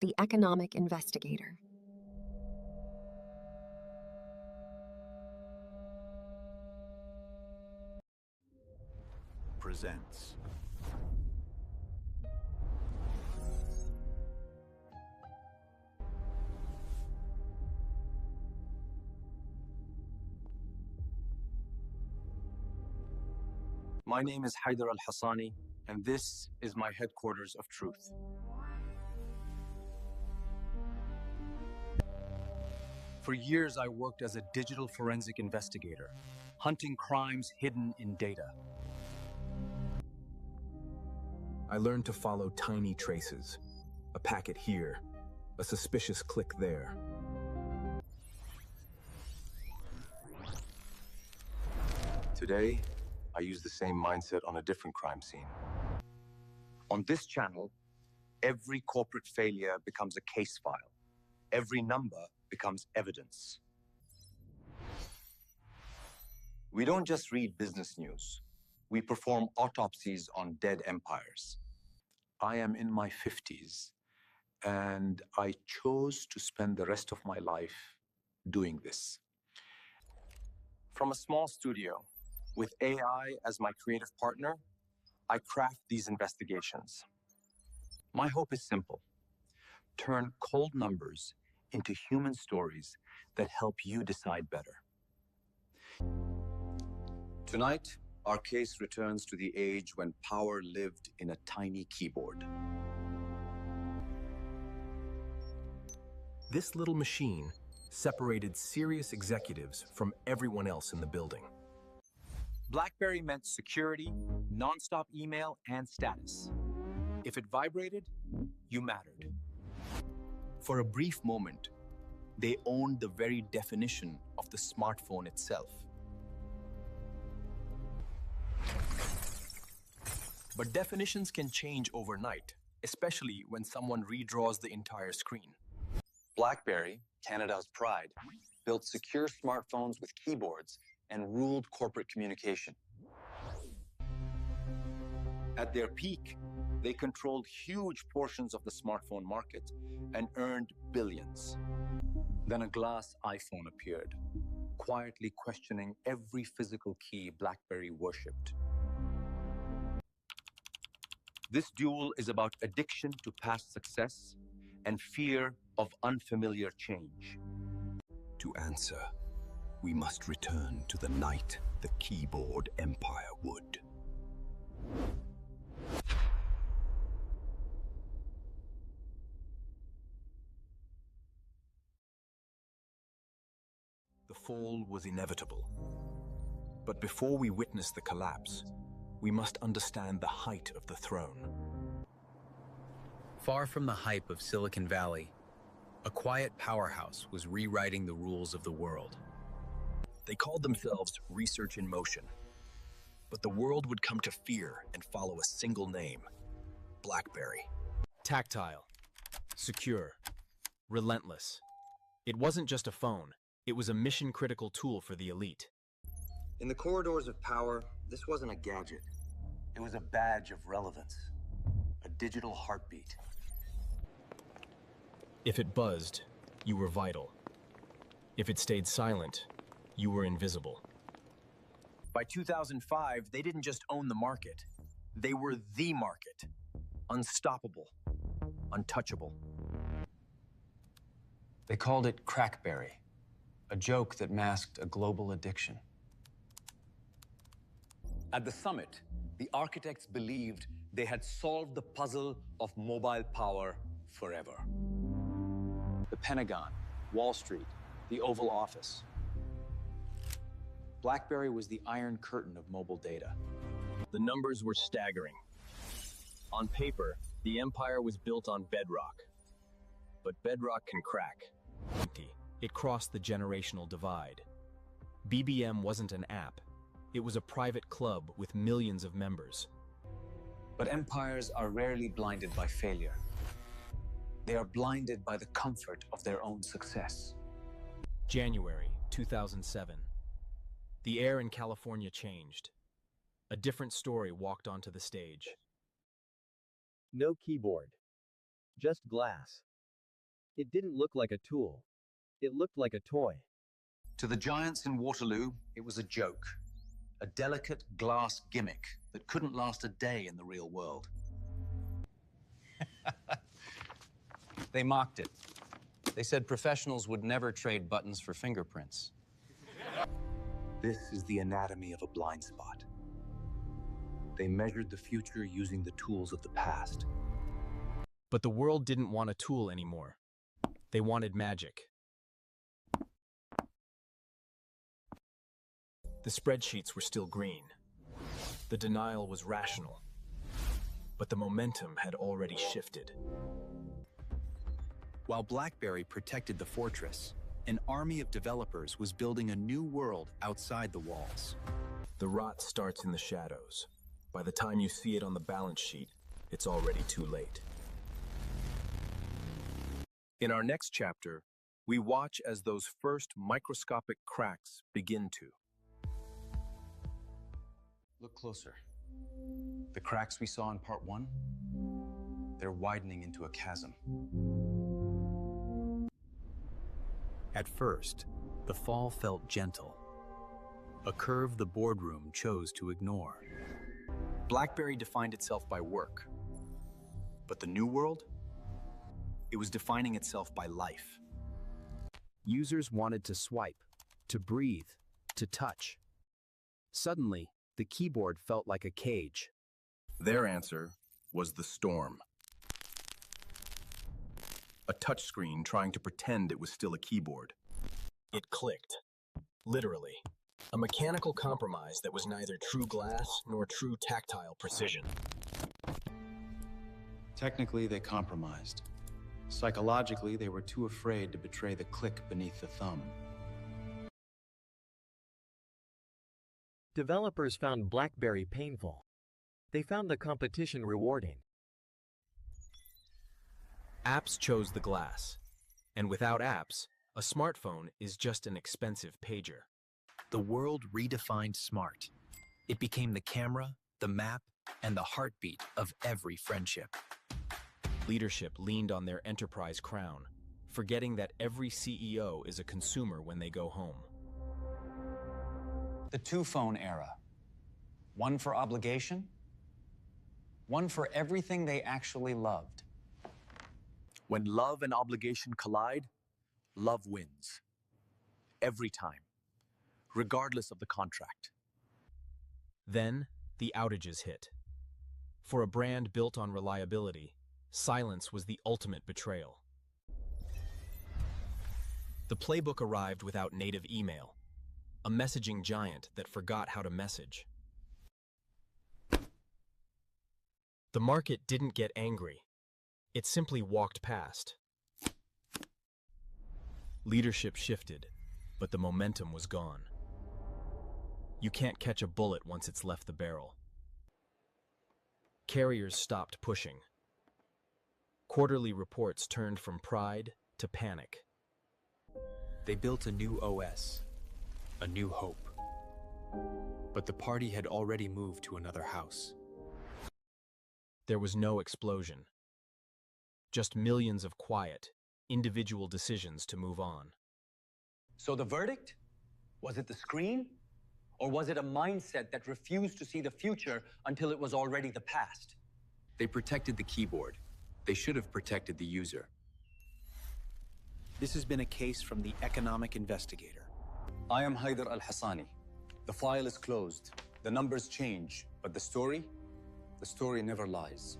the Economic Investigator. Presents. My name is Hayder Al-Hasani, and this is my headquarters of truth. For years, I worked as a digital forensic investigator, hunting crimes hidden in data. I learned to follow tiny traces, a packet here, a suspicious click there. Today, I use the same mindset on a different crime scene. On this channel, every corporate failure becomes a case file. Every number becomes evidence. We don't just read business news. We perform autopsies on dead empires. I am in my 50s, and I chose to spend the rest of my life doing this. From a small studio, with AI as my creative partner, I craft these investigations. My hope is simple: turn cold numbers into human stories that help you decide better. Tonight, our case returns to the age when power lived in a tiny keyboard. This little machine separated serious executives from everyone else in the building. BlackBerry meant security, nonstop email, and status. If it vibrated, you mattered. For a brief moment, they owned the very definition of the smartphone itself. But definitions can change overnight, especially when someone redraws the entire screen. BlackBerry, Canada's pride, built secure smartphones with keyboards and ruled corporate communication. At their peak, they controlled huge portions of the smartphone market and earned billions. Then a glass iPhone appeared, quietly questioning every physical key BlackBerry worshipped. This duel is about addiction to past success and fear of unfamiliar change. To answer, we must return to the night the keyboard empire would. The fall was inevitable. But before we witness the collapse, we must understand the height of the throne. Far from the hype of Silicon Valley, a quiet powerhouse was rewriting the rules of the world. They called themselves Research in Motion. But the world would come to fear and follow a single name: BlackBerry. Tactile, secure, relentless. It wasn't just a phone, it was a mission-critical tool for the elite. In the corridors of power, this wasn't a gadget. It was a badge of relevance, a digital heartbeat. If it buzzed, you were vital. If it stayed silent, you were invisible. By 2005, they didn't just own the market. They were the market. Unstoppable. Untouchable. They called it CrackBerry, a joke that masked a global addiction. At the summit, the architects believed they had solved the puzzle of mobile power forever. The Pentagon, Wall Street, the Oval Office. BlackBerry was the iron curtain of mobile data. The numbers were staggering. On paper, the empire was built on bedrock. But bedrock can crack. It crossed the generational divide. BBM wasn't an app. It was a private club with millions of members. But empires are rarely blinded by failure. They are blinded by the comfort of their own success. January 2007. The air in California changed. A different story walked onto the stage. No keyboard. Just glass. It didn't look like a tool. It looked like a toy. To the giants in Waterloo, it was a joke, a delicate glass gimmick that couldn't last a day in the real world. They mocked it. They said professionals would never trade buttons for fingerprints. This is the anatomy of a blind spot. They measured the future using the tools of the past. But the world didn't want a tool anymore. They wanted magic. The spreadsheets were still green. The denial was rational. But the momentum had already shifted. While BlackBerry protected the fortress, an army of developers was building a new world outside the walls. The rot starts in the shadows. By the time you see it on the balance sheet, it's already too late. In our next chapter, we watch as those first microscopic cracks begin to. Look closer. The cracks we saw in part 1, they're widening into a chasm. At first, the fall felt gentle, a curve the boardroom chose to ignore. BlackBerry defined itself by work, but the new world? It was defining itself by life. Users wanted to swipe, to breathe, to touch. Suddenly, the keyboard felt like a cage. Their answer was the storm. A touchscreen trying to pretend it was still a keyboard. It clicked, literally. A mechanical compromise that was neither true glass nor true tactile precision. Technically, they compromised. Psychologically, they were too afraid to betray the click beneath the thumb. Developers found BlackBerry painful. They found the competition rewarding. Apps chose the glass. And without apps, a smartphone is just an expensive pager. The world redefined smart. It became the camera, the map, and the heartbeat of every friendship. Leadership leaned on their enterprise crown, forgetting that every CEO is a consumer when they go home. The two-phone era. One for obligation, one for everything they actually loved. When love and obligation collide, love wins. Every time, regardless of the contract. Then, the outages hit. For a brand built on reliability, silence was the ultimate betrayal. The PlayBook arrived without native email, a messaging giant that forgot how to message. The market didn't get angry. It simply walked past. Leadership shifted, but the momentum was gone. You can't catch a bullet once it's left the barrel. Carriers stopped pushing. Quarterly reports turned from pride to panic. They built a new OS, a new hope. But the party had already moved to another house. There was no explosion. Just millions of quiet, individual decisions to move on. So the verdict? Was it the screen? Or was it a mindset that refused to see the future until it was already the past? They protected the keyboard. They should have protected the user. This has been a case from the Economic Investigator. I am Hayder Al-Hasani. The file is closed. The numbers change, but the story never lies.